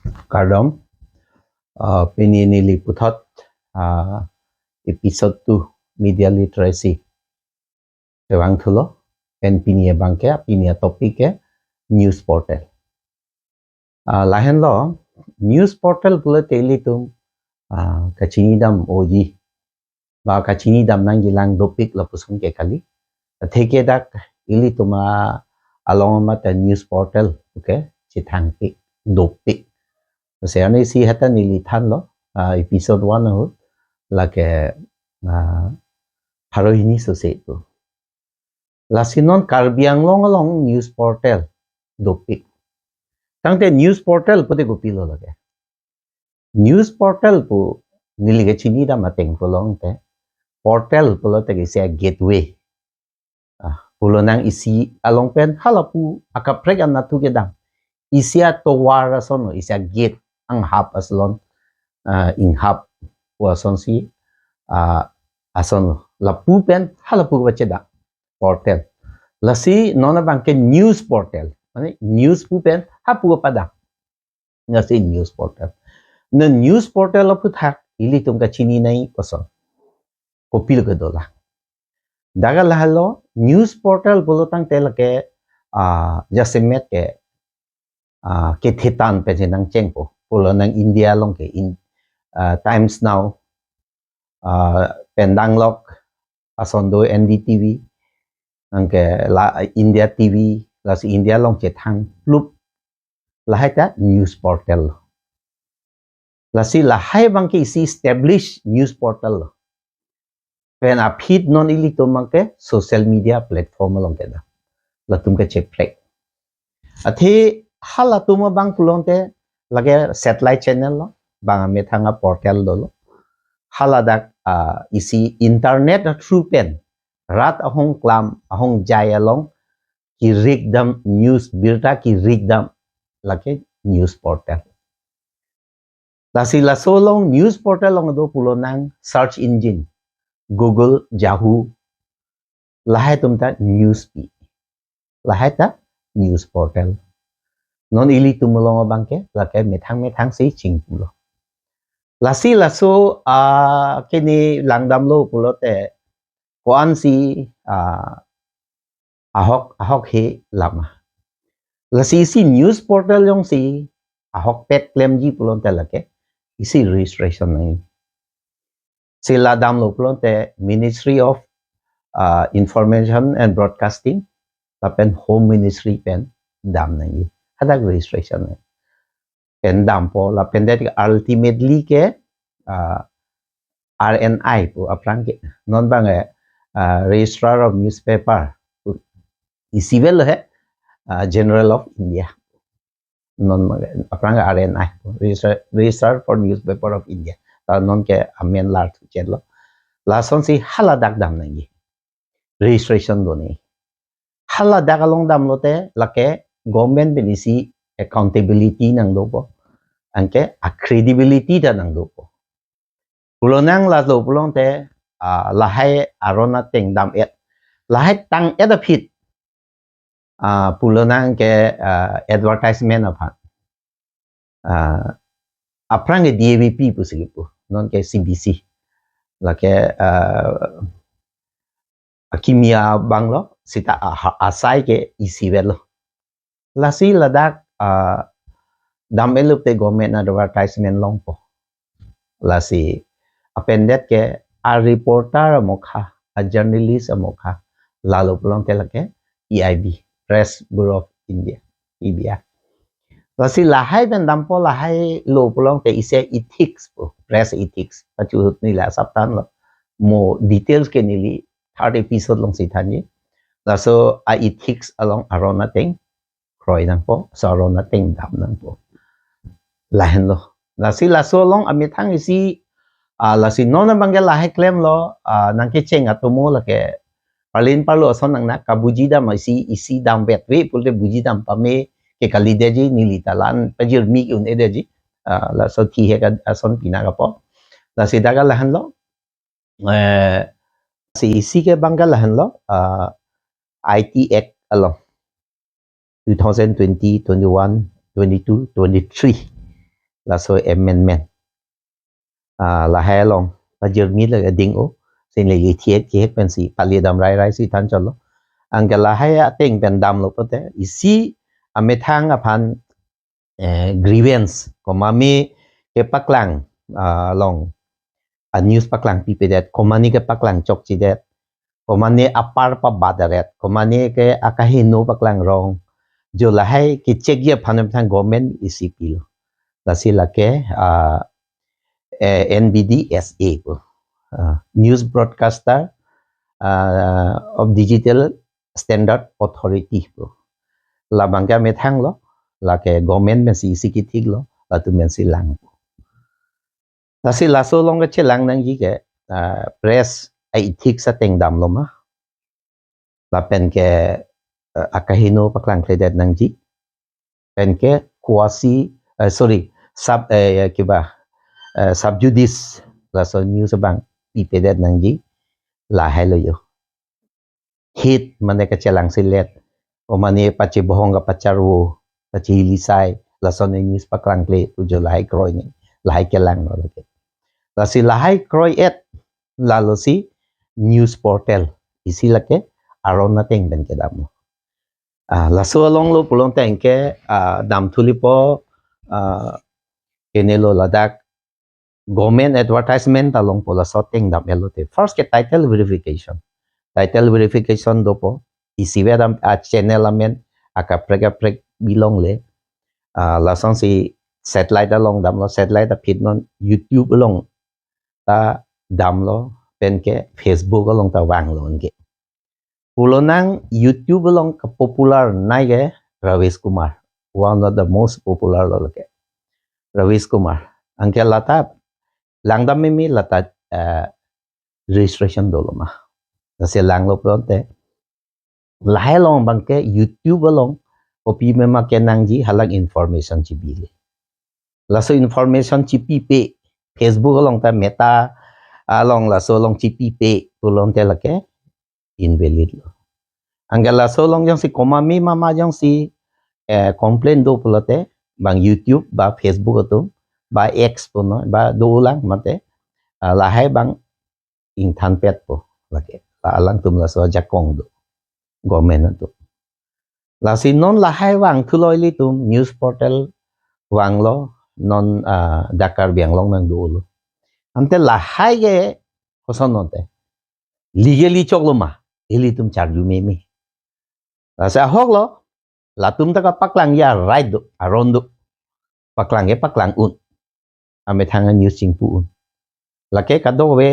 Kardom, pinili putot episode 2 media literacy. Tewang thulo pen pinia bangke pinia topike news portal. Lahen lo news portal pula teli tum kachini dam oji ba kachini dam nang gilang topik la pusung ke kali. Theke dak ili tuma along mat news portal okay chithang pik dopik. Saya ni si hata nili than lo episode 1 ho la ke Harohini Society. Lasinon Karbiang long news portal dopik. Tangte news portal pute gopilo lage. News portal pu nilige chini da mateng pulong te portal pulo te gisia gateway. Pulo nang isi along pen halapu akapreg an natu gedam. Isia towara sono isia gate ang hap aslon in hap wason si ason lapu pen halapu bacheda portal lasi nona bangke news portal mane news pu pen hapu pada ngasi news portal na news portal apu thak ili tumka chini nai koson kopil ke dola daga lahalo news portal bolotang telake jasemet ke thetan pe jenang chengpo polo nang India long ke in Times Now Pendanglok asondo NDTV angke la India TV la si India long che thang lup la hata news portal la si la hai bangke isi establish news portal pen a feed non ili to mangke social media platform long ke da la tumke che play athi hala tuma bang tulong te lage satellite channel lo bang me thanga portal do lo hala dak isi internet through pen rat ahong klam ahong jaya long ki rigdam news birta ki rigdam lake news portal lasi la so long news portal long do pulo nang search engine Google Yahoo lahai tumta news pi lahai ta news portal non ili tumulong bangke lake methang si ching pulo lasi la so kini langdam lo pulo te koan si ahok he lama lasi si news portal yung si ahok pet claim ji pulon te lake isi registration nai sila dam lo pulon te Ministry of Information and Broadcasting tapen Home Ministry pen dam nai hadak registration nai pen dam po la pen det ultimately ke RNI po aprang ke non bang Registrar of Newspaper isivel he General of India non aprang RNI Registrar for Newspaper of India ta non ke amen lar tu chelo la son si hala dak dam nai registration do ni hala dak along dam lote lake government benisi accountability nang do po angke credibility da nang do po pulonang la do pulong te lahai arona teng dam et lahai tang et a phit pulonang ke advertisement aphan aprang ke DAVP pusigipu non ke CBC la ke kimia banglo sita asai ke isivelo lasi ladak dam elup te government advertisement long po lasi appended ke a reporter mokha a journalist mokha lalo plong te lake EIB Press Bureau of India PBI lasi lahai ben dampo lahai lo plong te ise ethics po press ethics pachu ni la saptan lo mo details ke nili third episode long si thani la so a ethics along arona teng kroi nang po so arona teng dam nang po lahen lo lasi la so long amithang isi lasi nona bangel lahai claim lo nang ke cheng atomo la ke palin palo son nang na kabuji dam isi dam vet we pulte buji dam pame ke kalideji nilitalan pajir mi un edeji la so thi he ka son pina ka po la si daga lahan lo si isi ke bangga lahan lo IT Act along 2020 21 22 23 là so amendment là hai long ta jermi là ding o sin le thiet ke pen si pali dam rai si than chalo angela hai ateng pen dam lo pote isi ame thang aphan grievance komami ke paklang long a news paklang pi pedet komani ke paklang chok chi det komani apar pa badaret komani ke akahino paklang rong jo la hai ki check ye phanam thang government icp lo la si la ke NBDSA po News Broadcaster of Digital Standard Authority po la bangka me thang lo la ke government men si ki thik lo la tu men si lang la si la so long ke chelang nang ji ke press ai thik sa teng dam lo ma la pen ke akahino paklang kledet nang ji pen ke kuasi sub kiba subjudice la so news bang pi pedet nang ji la hai lo yo hit mane ka chelang silet o mane pachi bohong ka pacharu pachi lisai la so news paklang kle tu jo lai kroi ni lai ke lang no lake la si lai kroi et la lo si news portal isi lake aron na teng ben ke dam la so long lo pulong teng ke dam thuli po kenelo ladak government advertisement talong pola so teng dam elote first ke title verification do po isiwe dam channel amen aka prek bilong le la song si satellite along dam lo satellite phit non YouTube along ta dam lo pen ke Facebook along ta wang lo nge pulonang YouTube along ka popular nai ge Ravish Kumar one of the most popular lo ke Ravish Kumar angke lata langdam mi lata registration do lo ma se lang lo pronte lai long bang ke YouTube along kopi me ma ke nang ji halang information chi bile la so information chi pi pe Facebook along ta meta along la so long chi pi pe tulong te la ke invalid lo angela so long jang si komami mama jang si complain do pulote bang YouTube ba Facebook to ba X po no ba do lang mate la hai bang in than pet po la ke la lang tum la so jakong do government to la si non la hai wang thuloi li tum news portal wang lo non dakar biang long nang do lo ante la hai ge kosonote legally chok lo ma ili tum charju me la sa hok lo la tum ta ka paklang ya right do aron do paklang ge paklang un ame thang news ching pu un la ke ka do we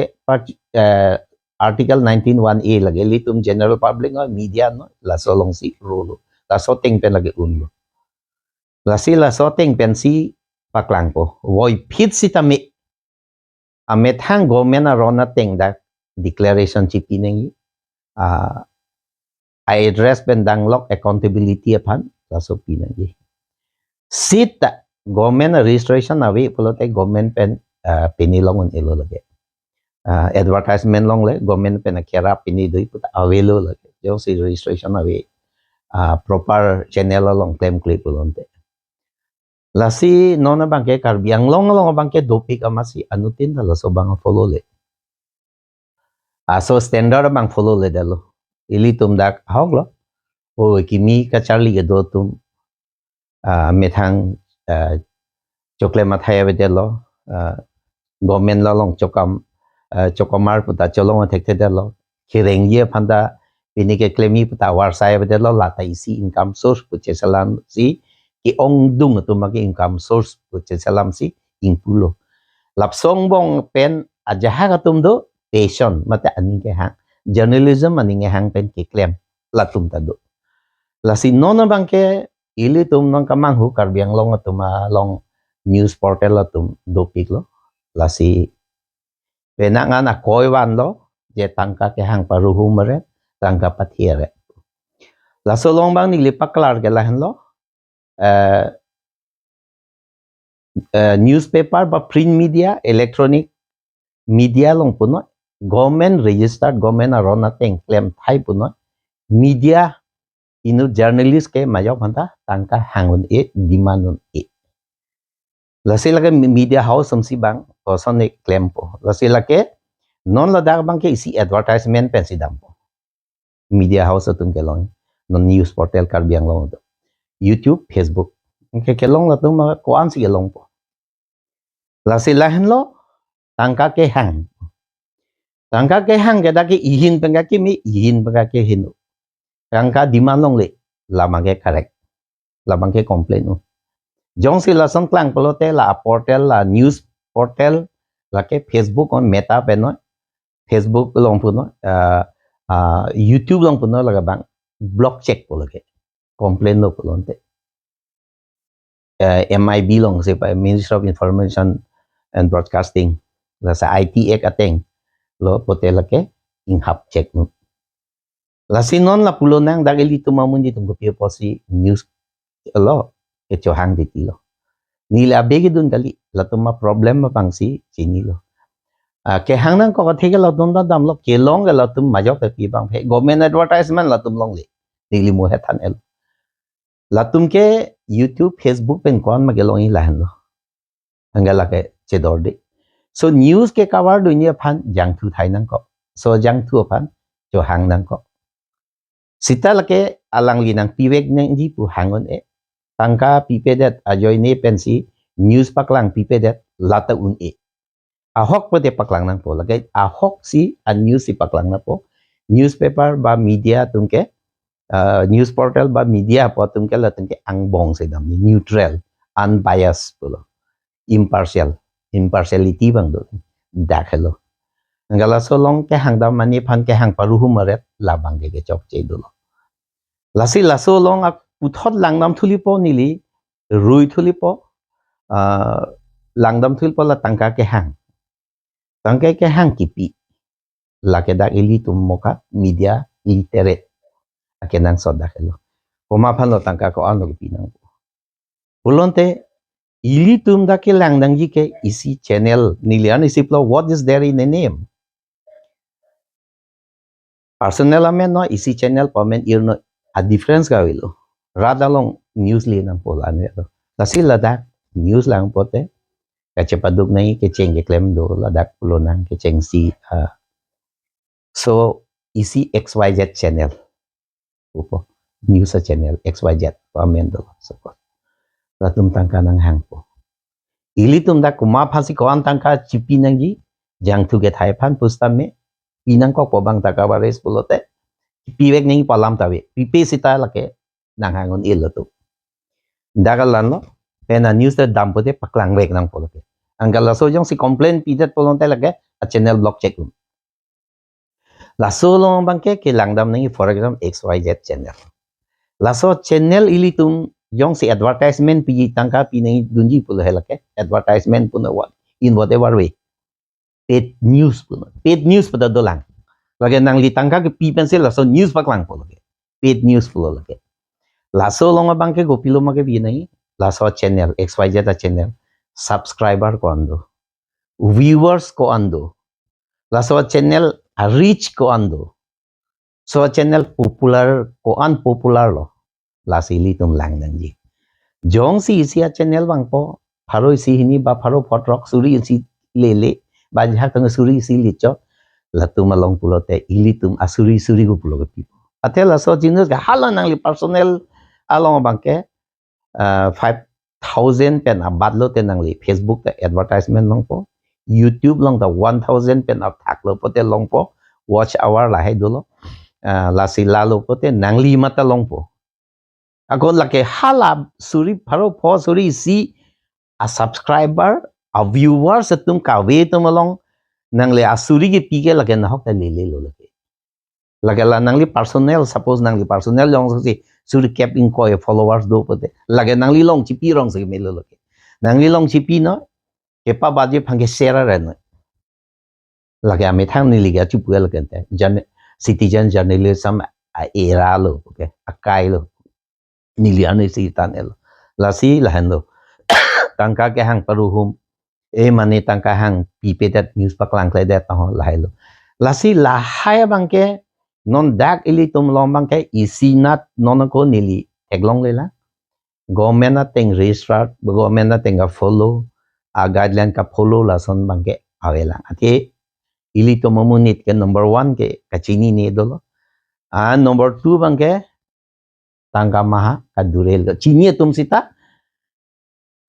article 191A lage li tum general public no media no la so long si rolo la so teng pen lage un lo la si la so teng pen si paklang po voi phit si tami ame thang government arona teng da declaration chi pinengi I address bendang lok accountability upon la so pinengi sit government registration awi polote government pen penilongon elo lage advertisement long le government pen kera pini doi put awelo lage jong si registration awi proper channel long claim clip lonte la si nona bangke karbiang long bangke dopik amasi anutin la so bang follow le so standard bang follow le dalo ili tum dak hok lo o kimi ka charli ge do tum methang chokle mathaya be dalo government la long chokamar puta cholong thekte dalo khireng ye phanda pini ke claimi puta war sai be dalo la ta isi income source puche salam si ki ong dung tu magi income source puche salam si impulo lapsong bong pen ajaha ka tum do passion mate ani ke hang journalism ani nge hang pen ki claim la tum ta do la si non bang ke ili tum non kamang hu karbiang long tuma long news portal la tum do pik lo la si penangan na koi wan lo je tangka ke hang paru humere tangka pathiere la so long bang ni lipak klar ke la hen lo newspaper ba print media electronic media long puno government registered government arona teng claim thai puno media inu journalist ke mayo phanta tangka hangun e dimanun e lasi lagi media house samsi bang person ek claim po lasi lagi non ladak bang ke isi advertisement pensi dam po media house atum ke long non news portal kar biang long YouTube Facebook ke long la tum ma ko an si long po lasi lahen lo tangka ke hang ke da ke ihin penga ke mi ihin penga ke hinu tangka diman long le lama ke correct lama ke complain no jong si la song klang polote la portal la news portal la ke Facebook on meta pe no Facebook long pu no YouTube long pu no la bang block check polo ke complain no polonte MIB long se Ministry of Information and Broadcasting la sa IT ek ateng lo pote la ke in hap check no la sinon la pulo nang dageli tumamun di tunggu pio posi news lo ke chohang di tilo nila begi dun dali la tuma problem ma pangsi sinilo ke hang nang ko thege la dun da dam lo ke long la tum majok te pi bang phe government advertisement la tum long le nili mo hethan el la tum ke YouTube Facebook pen kon ma gelong i la han lo angala ke chedor de so news ke cover dunia phan jang thu thai nang ko so jang thu phan cho hang nang ko sita la ke alang li nang piwek nang ji pu hangon e tangka pipedet ajoy ne pensi news paklang pipedet lata un e ahok pote paklang nang po lagay ahok si a news si paklang na po newspaper ba media tungke news portal ba media po tungke la tungke ang bong se dam neutral unbiased po impartiality bang do dakhelo ngala so long ke hang dam mani phan ke hang paru humaret labang ke chok che do lasi laso long ak puthot langnam thuli po nili rui thuli po langdam thuli po la tangka ke hang kipi la ke dak ili tum moka media literate akenang soda kelo poma phan lo tangka ko an lo pi nang ulonte ili tum da ke langdang ji ke isi channel nilian isi plo what is there in the name personal amen no isi channel pamen irno a difference ga wilo radalong news li nang pol ane lasi ladak news lang pote kacepaduk nai ke cheng ke claim do ladak pulo nang ke cheng si so isi XYZ channel upo news channel XYZ pamen do so latum tangka nang hang po ili tum da kuma phasi ko an tangka chipi nang ji jang thu ke thai phan pusta me pinang ko pobang taka bares pulote piwek nang palam tawe pipe sita lake nang hangon ilotu dagalan lo pena news da dampote paklang wek nang polote angala so jong si complain pidet polonte lage a channel block check la so long bangke ke langdam nang for example XYZ channel la so channel ilitum jong si advertisement pi tangka pi nang dunji pulo helake advertisement puno what in whatever way paid news pada dolang lagi nang li tangka ke pi pencil la so news paklang poloke paid news pulo lage la so long bangke go pilo make bi nai la so channel XYZ channel subscriber ko ando viewers ko ando la so channel reach ko ando so channel popular ko unpopular lo la sili tum lang nang ji jong si isia channel bang po pharo si hini ba pharo photrok suri si lele ba jha tang suri si licho la tum along pulote ilitum asuri go pulo pi atela so jinus ga halan nang li personnel along bangke 5,000 pen abadlo te nang li Facebook te advertisement long po YouTube long da 1,000 pen ab thak lo pote long po watch hour la hai dolo la si lalo pote nang li mata long po akon lake hala suri pharo pho suri si a subscriber a viewer sa tum ka we tum along nang le asuri ki pike lake na hok ta le lo lake la nang li personnel suppose nang li personnel long si suri cap in ko followers do pote lage nang li long chi pi rong se me lo lake nang li long chi pi no ke pa ba je phang ke share ra no lage ame thang ni li ga chu pu lake te citizen journalism a era lo okay akai lo ni li ane si tan el la si la han lo tangka ke hang paruhum mane tangka hang pi pe that news paklang klai that ho la lo la si la hai bangke non dak ili tum long bangke isinat non ko nili eglong lela government na teng registrar government na teng follow guideline ka follow la son bangke awela ate ili to mamunit ke number 1 ke kachini ne dolo number 2 bangke tangka maha kadurel ka chini tum sita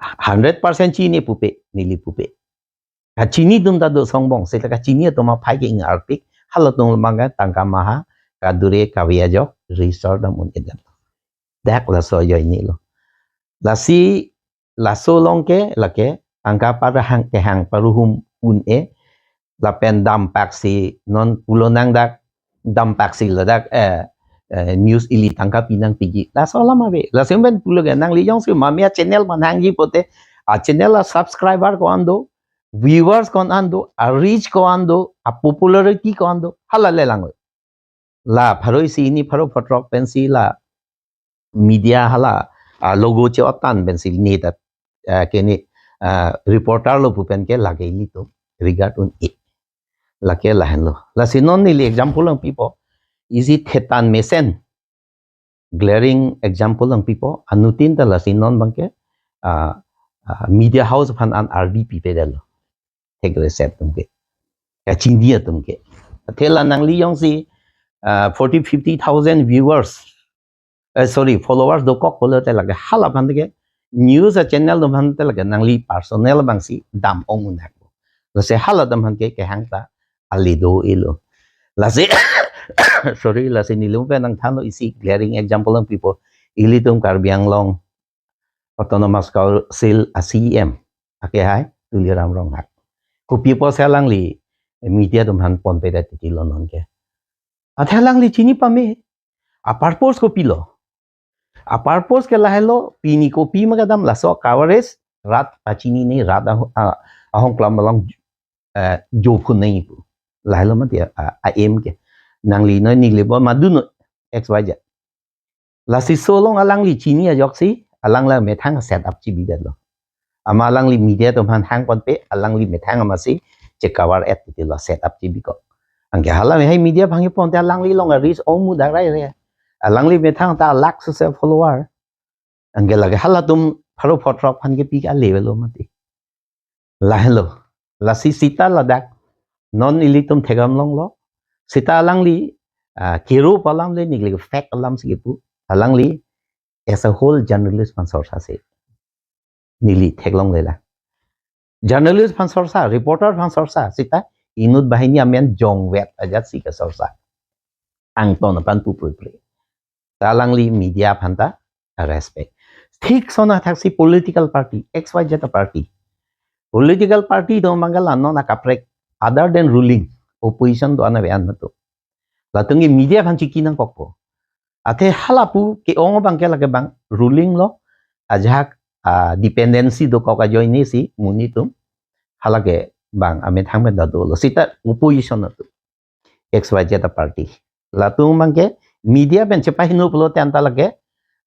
100% chini pupe nili pupe ka chini tum ta do songbong sita ka chini to ma phai ke ing arpik halo tum bangka tangka maha kadure kawia jok resort dam un edan dak la so yo ni lo la si la so long ke la ke angka para hang ke hang paruhum un la pen dam paksi non pulonang dak dam paksi la dak news ili tangka pinang pigi la so lama be la semben pulo ga nang li yong su mamia channel manang ji pote a channel la subscriber ko ando viewers kon ando a reach ko ando a popularity ko ando hala le lango la pharoi si ni pharo photrok pen si la media hala logo che otan ben si ni ta ke ni reporter lo pupen ke lage li to regard un it la ke la hen lo la sinon ni example ng people is it thetan mesen glaring example ng people anutin ta la sinon bangke media house phan an RDP pe dal take reset tumke ka chindia tumke thela nang li yong si 40-50,000 viewers sorry followers do kok polo te laga hala phan ke news channel do phan te laga nang li personnel bang si dam ong un hak lo se hala dam han ke hang ta ali do ilo la se sorry la se nilum pe nang thano isi glaring example ng people ilitum karbiang long autonomous council ACM ake hai tuliram rong hak ko people selang li media dum han pon pe da ti lo non ke athelang li chini pame a purpose ko pilo a purpose ke lahelo pini ko pi magadam laso coverage rat pachini ni rat ahong klam long jo phun nei lahelo ma dia a em ke nang li no ni le bo maduno xyz la si solong alang li chini a joksi alang la me thang set up chi bi da lo ama alang li media to han hang pon pe alang li me thang ma si che cover at ti lo set up chi bi ko angke hala me hai media bhangi pon te alang li long a reach om mu da rai re alang li me thang ta lakh se follower angke lage hala tum pharo photrok phan ke pi ka level lo mati la hello la si sita la dak non ilitum thegam long lo sita alang li kero palam le nikle fact alam si pu alang li as a whole journalist pan sorsa se nili theglong le la journalist pan sorsa reporter pan sorsa sita inut bahini amen jong wet ajat si ka sorsa ang ton pan pu pre talang li media phanta respect thik sona thaksi political party xyz party political party do mangala no na kaprek other than ruling opposition do ana bean mato latungi media phan chiki nang kokpo athe halapu ke ong bang ke lage bang ruling lo ajak dependency do koka joini si munitum halage bang ame thangme da do lo sita opposition to xyz party latung bangke media ben chepa hinu plo tanta lage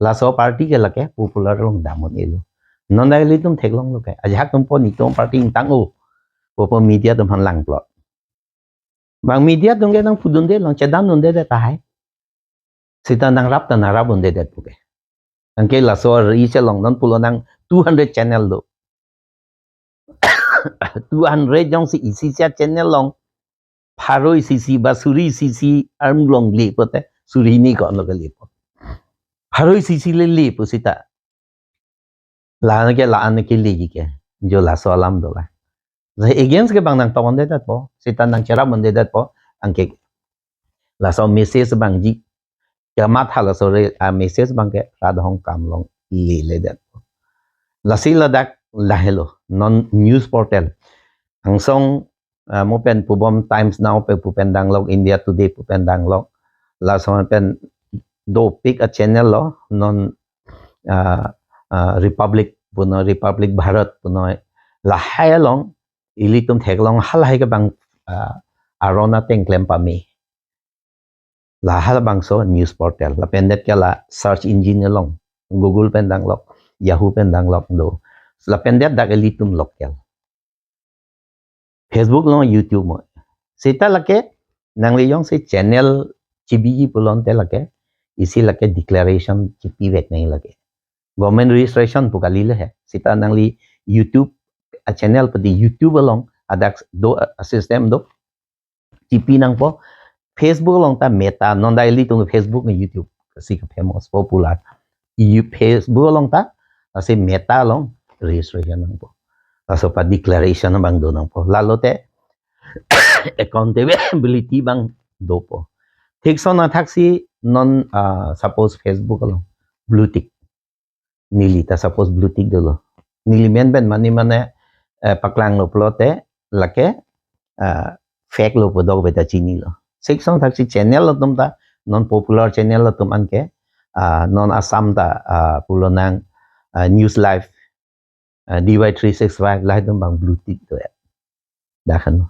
la so party ke lage popular long damon elo non dai litum theklong lo ke ajak tum po ni tom party tang o po media tum han lang plot bang media tum ge nang pudun de long chedam non de ta hai sita nang rap ta narab on de det puke angke la so ri che long non pulo nang 200 channel do 200 jong si isi channel long pharoi sisi ba suri sisi arm long le pote suri ni ko no le po pharoi sisi le po sita la an ke le ji ke jo la so lam do la against ke bang nang tawon de dat po sita nang chera mon de dat po angke la so message bang ji ya mat hala so re message bang ke rad hong kam long le dat po la si la dak la hello non news portal ang song mo pen pubom times now pe pupen danglog India Today pupen danglog la so pen do pick a channel lo non republic puno republic bharat puno la hai long ilitum theklong hal hai ka bang arona tenglem pa me la hal bang so news portal la pendet ka la search engine long google pen danglog yahoo pen danglog do la pendet dak ilitum local Facebook lo YouTube mo sita lake nang le yong se channel chibi pulon te lake isi lake declaration chipi vet nahi lake government registration pukali le hai sita nang li YouTube channel pa di YouTube long adak do system do tipi nang po Facebook long ta meta non daily tung Facebook ni YouTube si famous popular Facebook long ta si meta long registration nang po so pa declaration bang do nang po lalo te accountability bang do po thik so na taxi non suppose Facebook long blue tick nili ta suppose blue tick do nili men ben mani mane paklang lo plote lake fake lo podog beta chini lo section taxi channel lo tum ta non popular channel lo tum anke non asam ta pulonang news live DY365 lai tum bang blue tick to da kan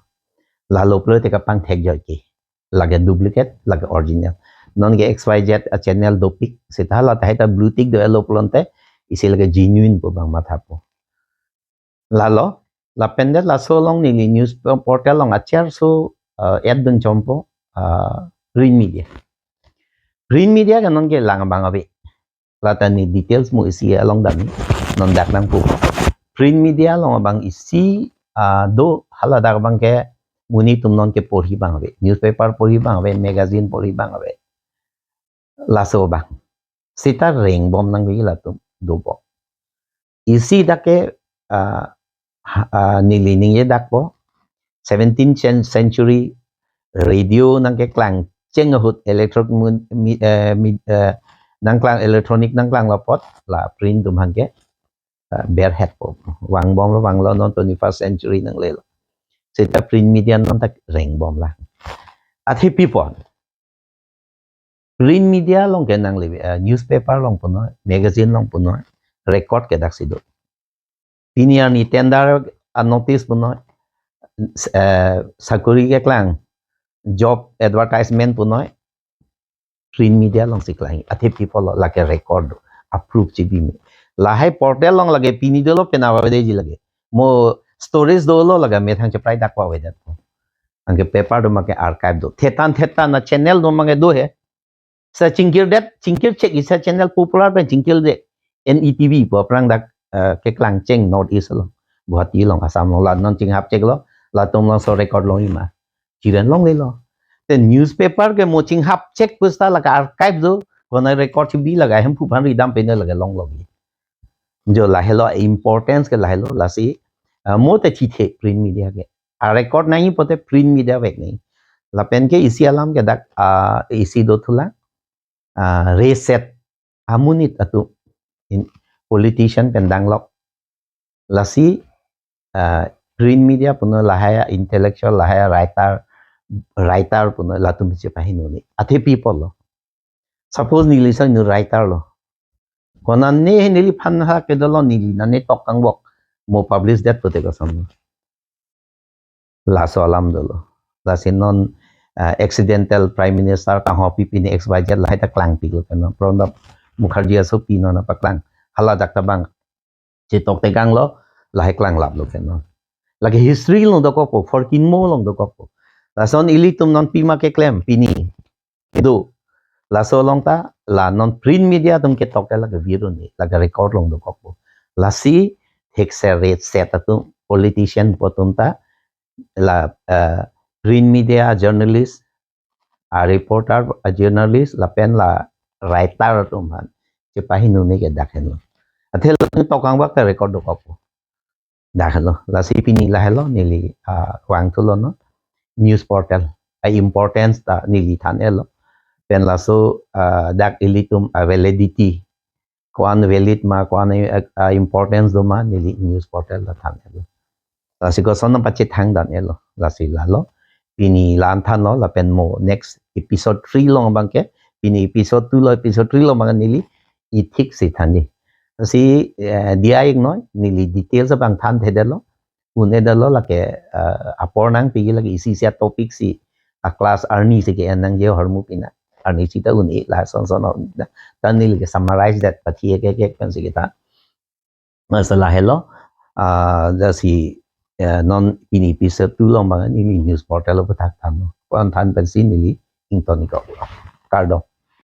la lo plote ka pang thek jo ki lage duplicate lage original non ge XYZ channel do pic sita la ta ta blue tick do lo plonte isi lage genuine po bang matha po lalo la pendet la so long ni news portal long acher so ad dun chompo green media kan non ge lang bang abe la ta ni details mo isi along dami non dak nang po green media long bang isi do hala dak bang ke muni tum non ke porhi bang abe newspaper porhi bang abe magazine porhi bang abe la so bang sita ring bom nang gi la tum do bo isi dake nilining ye dak po 17th century radio nang ke klang cheng hut nang klang electronic nang klang lapot la print tum hang ke bear hat po wang bom wang lo non 21st century nang le sita print media non tak ring bom la athi people print media long ke nang le newspaper long puno magazine long puno record ke dak sido Piniar ni tender notice puno sakuri ke klang job advertisement puno print media long siklang ate people like a record approve chibi me lahai portal long lage pini dolo penawa de ji lage mo storage dolo laga me thang chaprai dakwa we dat ange paper do make archive do thetan na channel do mange do he sa chingkir check isa channel popular ben chingkil de NETV po prang dak ke klang cheng north east lo Guwahati long Assam long la non ching hap check lo la tum long so record long ima chiren long le lo the newspaper ke mo ching hap check pusta la archive do kona record chi bi laga hem phu phan ri dam pe ne laga long long jo la hello importance ke la hello la si mo te chi the print media ke record nahi pote print media vek nahi la pen ke isi alam ke dak isi do thula reset amunit atu in politician pendang lok lasi print media puno lahaya intellectual lahaya writer puno latum biche pahinu ni ate people lo suppose ni lisa ni writer lo kona ne nili phan ha ke dolo nili na ne tok kang bok mo publish that pote ko sam la so alam dolo lasi non accidental prime minister ka hopi pini XYZ lahai ta klang pi lo kana pronab Mukherjee so pi no na paklang hala dak ta bang che tok te gang lo lahai klang lap lo kana lagi history long do ko po 14 mo long do ko po la son ili tum non pi ma ke claim pini do la so long ta la non print media tum ke tok la ga viro ni la ga record long do ko po la si hek se rate set tu politician po tum ta la print media journalist a reporter a journalist la pen la writer tum han che pahinu ni ke dakhen lo athel to kang bak ta record do ko po dakhen lo la si pini la hello nili kwang tu lo no news portal a importance ta nili than elo pen la so dak ilitum validity kwan valid ma kwan importance do ma nili news portal la than elo la si ko son pa che thang dan elo la si la lo pini lan than lo la pen mo next episode 3 long bang ke pini episode 2 lo episode 3 lo bang nili I thik si than ni si dia ik noi nili details bang than the delo une delo la ke apornang pi la isi sia topic si a class arni se ke anang je hormu pina arni si ta uni la son son tan nili ke summarize that pathi ke kan si kita masala hello da si non pini episode 2 long bang nili news portal lo pathak than no kon than pen si nili ingtoni ko kardo